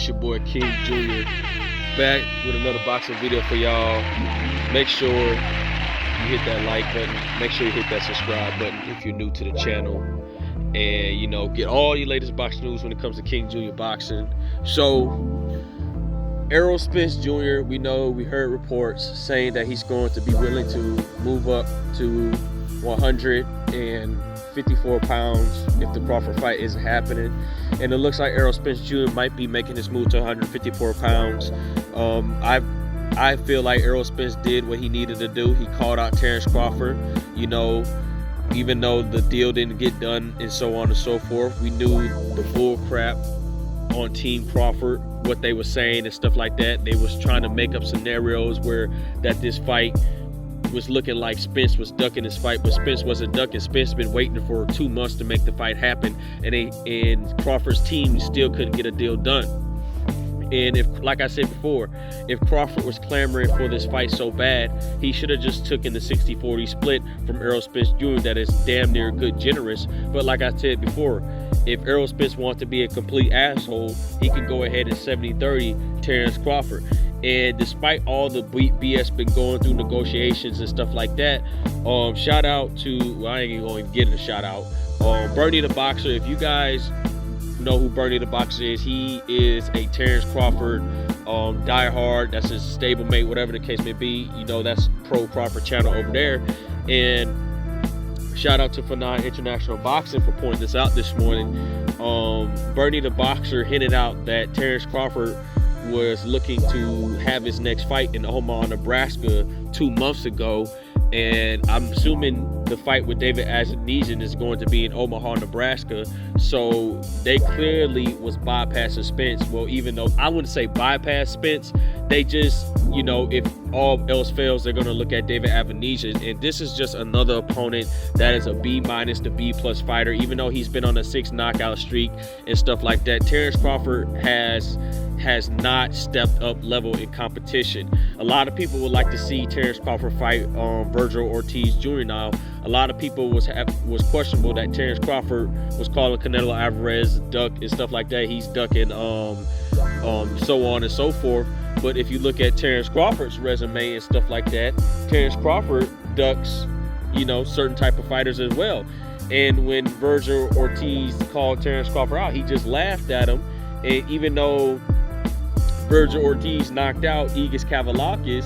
your boy King Jr. back with another boxing video for y'all. Make sure you hit that like button. Make sure you hit that subscribe button if you're new to the channel. And, you know, get all your latest boxing news when it comes to King Jr. boxing. So, Errol Spence Jr., we heard reports saying that he's going to be willing to move up to 154 pounds if the Crawford fight isn't happening. And it looks like Errol Spence Jr. might be making his move to 154 pounds. I feel like Errol Spence did what he needed to do. He called out Terrence Crawford, you know, even though the deal didn't get done and so on and so forth. We knew the bull crap on Team Crawford, what they were saying and stuff like that. They was trying to make up scenarios where that this fight was looking like Spence was ducking his fight, but Spence wasn't ducking. Spence been waiting for 2 months to make the fight happen, and Crawford's team still couldn't get a deal done. And if, like I said before, if Crawford was clamoring for this fight so bad, he should have just taken the 60-40 split from Errol Spence Jr. That is damn near good generous. But like I said before, if Errol Spence wants to be a complete asshole, he can go ahead and 70-30 Terrence Crawford. And despite all the BS been going through negotiations and stuff like that, shout out to, well, I ain't even going to get a shout out, Bernie the Boxer. If you guys know who Bernie the Boxer is, he is a Terrence Crawford diehard. That's his stablemate, whatever the case may be. You know, that's Pro Crawford channel over there. And shout out to Fundura International Boxing for pointing this out this morning. Bernie the Boxer hinted out that Terrence Crawford was looking to have his next fight in Omaha, Nebraska 2 months ago. And I'm assuming the fight with David Azagnesian is going to be in Omaha, Nebraska. So they clearly was bypassing Spence. Well, even though I wouldn't say bypass Spence, they just, you know, if all else fails, they're going to look at David Azagnesian. And this is just another opponent that is a B- to B+ fighter, even though he's been on a 6 knockout streak and stuff like that. Terrence Crawford has not stepped up level in competition. A lot of people would like to see Terrence Crawford fight Virgil Ortiz Jr. Now, a lot of people was questionable that Terrence Crawford was calling Canelo Alvarez duck and stuff like that. He's ducking so on and so forth. But if you look at Terrence Crawford's resume and stuff like that, Terrence Crawford ducks, you know, certain type of fighters as well. And when Virgil Ortiz called Terrence Crawford out, he just laughed at him. And even though Virgil Ortiz knocked out Egis Kavaliakis,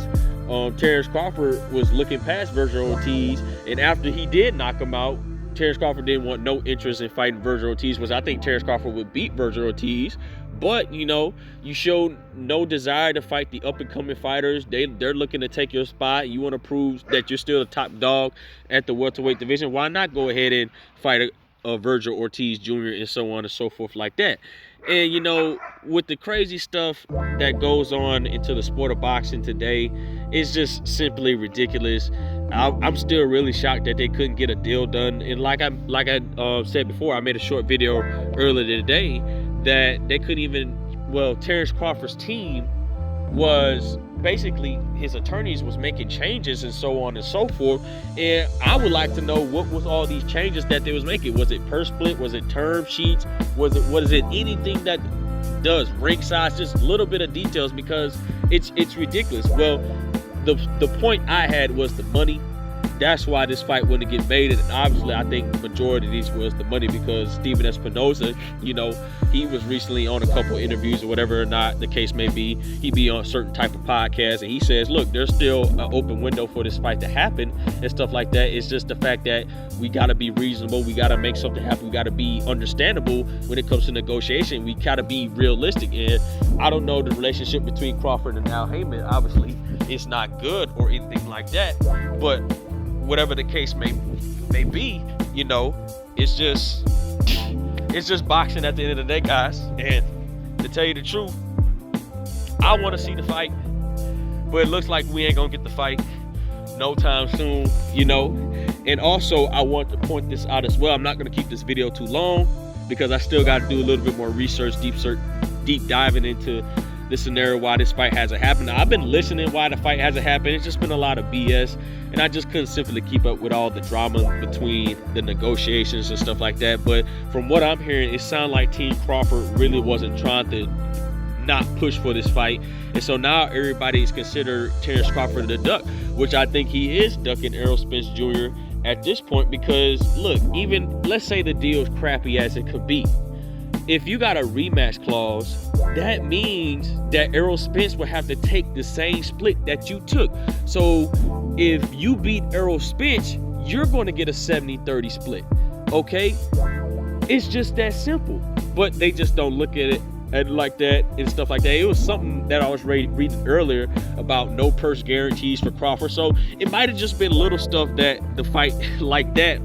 Terrence Crawford was looking past Virgil Ortiz, and after he did knock him out, Terrence Crawford didn't want no interest in fighting Virgil Ortiz, which I think Terrence Crawford would beat Virgil Ortiz. But, you know, you showed no desire to fight the up-and-coming fighters. They're looking to take your spot. You want to prove that you're still the top dog at the welterweight division. Why not go ahead and fight a Virgil Ortiz Jr. and so on and so forth like that? And, you know, with the crazy stuff that goes on into the sport of boxing today, it's just simply ridiculous. I'm still really shocked that they couldn't get a deal done. And like I said before, I made a short video earlier today that they couldn't even, well, Terrence Crawford's team was basically, his attorneys was making changes and so on and so forth. And I would like to know, what was all these changes that they was making? Was it purse split? Was it term sheets? What is it anything that does ring size? Just a little bit of details, because it's ridiculous. Well, the point I had was the money. That's why this fight wouldn't get made. And obviously, I think the majority of these was the money, because Steven Espinosa, you know, he was recently on a couple interviews or whatever or not the case may be. He be on a certain type of podcast, and he says, look, there's still an open window for this fight to happen and stuff like that. It's just the fact that we got to be reasonable. We got to make something happen. We got to be understandable when it comes to negotiation. We got to be realistic. And I don't know the relationship between Crawford and Al Heyman. Obviously, it's not good or anything like that. But whatever the case may be, you know, it's just boxing at the end of the day, guys. And to tell you the truth, I want to see the fight, but it looks like we ain't gonna get the fight no time soon, you know. And also, I want to point this out as well. I'm not gonna keep this video too long, because I still got to do a little bit more research, deep diving into the scenario why this fight hasn't happened. Now, I've been listening why the fight hasn't happened. It's just been a lot of BS, and I just couldn't simply keep up with all the drama between the negotiations and stuff like that. But from what I'm hearing, it sounds like Team Crawford really wasn't trying to not push for this fight. And so now everybody is considered Terrence Crawford the duck, which I think he is ducking Errol Spence Jr. at this point, because look, even let's say the deal is crappy as it could be. If you got a rematch clause, that means that Errol Spence would have to take the same split that you took. So if you beat Errol Spence, you're going to get a 70-30 split. Okay? It's just that simple. But they just don't look at it like that and stuff like that. It was something that I was reading earlier about no purse guarantees for Crawford. So it might have just been little stuff that the fight like that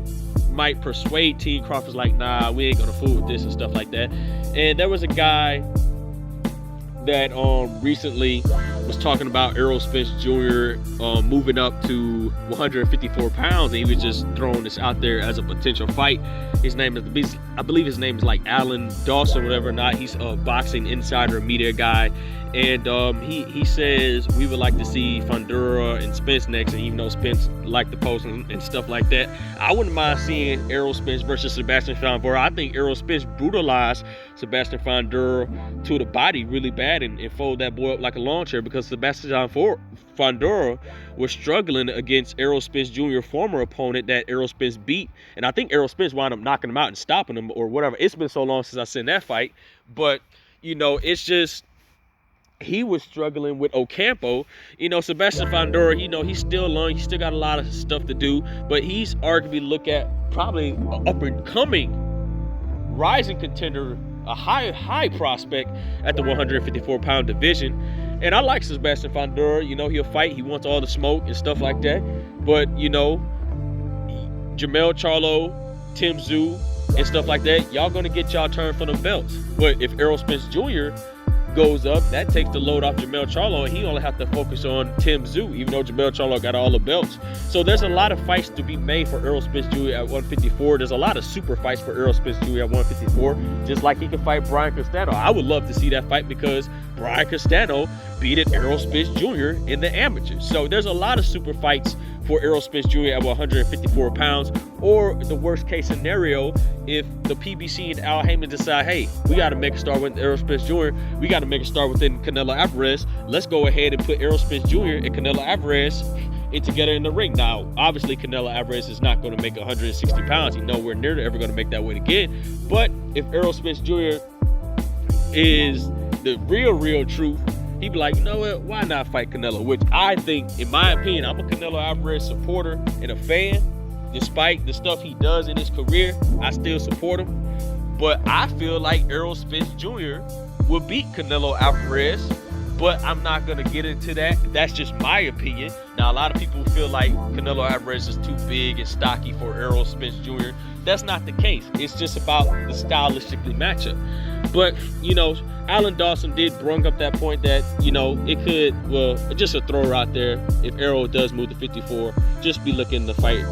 might persuade Team Crawford's like, nah, we ain't gonna fool with this and stuff like that. And there was a guy that recently was talking about Errol Spence Jr. Moving up to 154 pounds, and he was just throwing this out there as a potential fight. His name is, I believe his name is like Alan Dawson, whatever or not. He's a boxing insider media guy. And he says we would like to see Fundura and Spence next, and even though Spence liked the post and stuff like that, I wouldn't mind seeing Errol Spence versus Sebastian Fundura. I think Errol Spence brutalized Sebastian Fundura to the body really bad and folded that boy up like a lawn chair, because Sebastian Fundura was struggling against Errol Spence Jr., former opponent that Errol Spence beat, and I think Errol Spence wound up knocking him out and stopping him or whatever. It's been so long since I seen that fight, but you know, it's just, he was struggling with Ocampo. You know, Sebastian Fundura, you know, he's still learning. He's still got a lot of stuff to do, but he's arguably looked at probably an up-and-coming rising contender, a high prospect at the 154-pound division. And I like Sebastian Fundura. You know, he'll fight. He wants all the smoke and stuff like that. But, you know, Jermell Charlo, Tim Tszyu, and stuff like that, y'all going to get y'all turn for the belts. But if Errol Spence Jr. goes up, that takes the load off Jermell Charlo, and he only have to focus on Tim Tszyu, even though Jermell Charlo got all the belts. So there's a lot of fights to be made for Errol Spence Jr. at 154. There's a lot of super fights for Errol Spence Jr. at 154, just like he can fight Brian Castano. I would love to see that fight, because Brian Castano beat Errol Spence Jr. in the amateurs. So there's a lot of super fights for Errol Spence Jr. at 154 pounds. Or the worst case scenario, if the PBC and Al Heyman decide, hey, we got to make a start with Errol Spence Jr., we got to make a start within Canelo Alvarez, let's go ahead and put Errol Spence Jr. and Canelo Alvarez together in the ring. Now, obviously, Canelo Alvarez is not going to make 160 pounds. He's nowhere near ever going to make that weight again. But if Errol Spence Jr. is the real truth, he'd be like, you know what, why not fight Canelo? Which I think, in my opinion, I'm a Canelo Alvarez supporter and a fan. Despite the stuff he does in his career, I still support him. But I feel like Errol Spence Jr. will beat Canelo Alvarez, but I'm not going to get into that. That's just my opinion. Now, a lot of people feel like Canelo Alvarez is too big and stocky for Errol Spence Jr. That's not the case. It's just about the stylistically matchup. But, you know, Alan Dawson did bring up that point that, you know, it could, well, just a thrower out there, if Errol does move to 54, just be looking to fight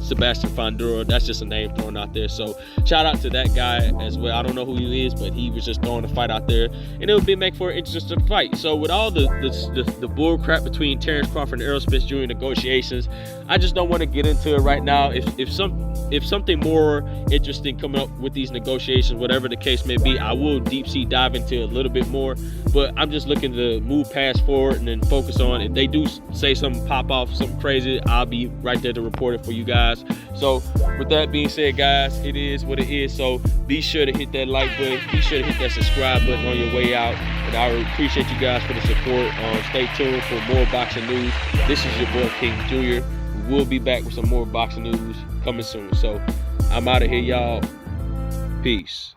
Sebastian Fundura. That's just a name thrown out there. So shout out to that guy as well. I don't know who he is, but he was just throwing a fight out there, and it would make for an interesting fight. So with all the bull crap between Terrence Crawford and Errol Spence Jr. negotiations, I just don't want to get into it right now. If something more interesting coming up with these negotiations, whatever the case may be, I will deep sea dive into a little bit more. But I'm just looking to move past forward and then focus on, if they do say something pop off, something crazy, I'll be right there to report it for you guys. So with that being said, guys, it is what it is. So be sure to hit that like button, be sure to hit that subscribe button on your way out, and I appreciate you guys for the support. Stay tuned for more boxing news. This is your boy King Jr. We will be back with some more boxing news coming soon. So I'm out of here, y'all. Peace.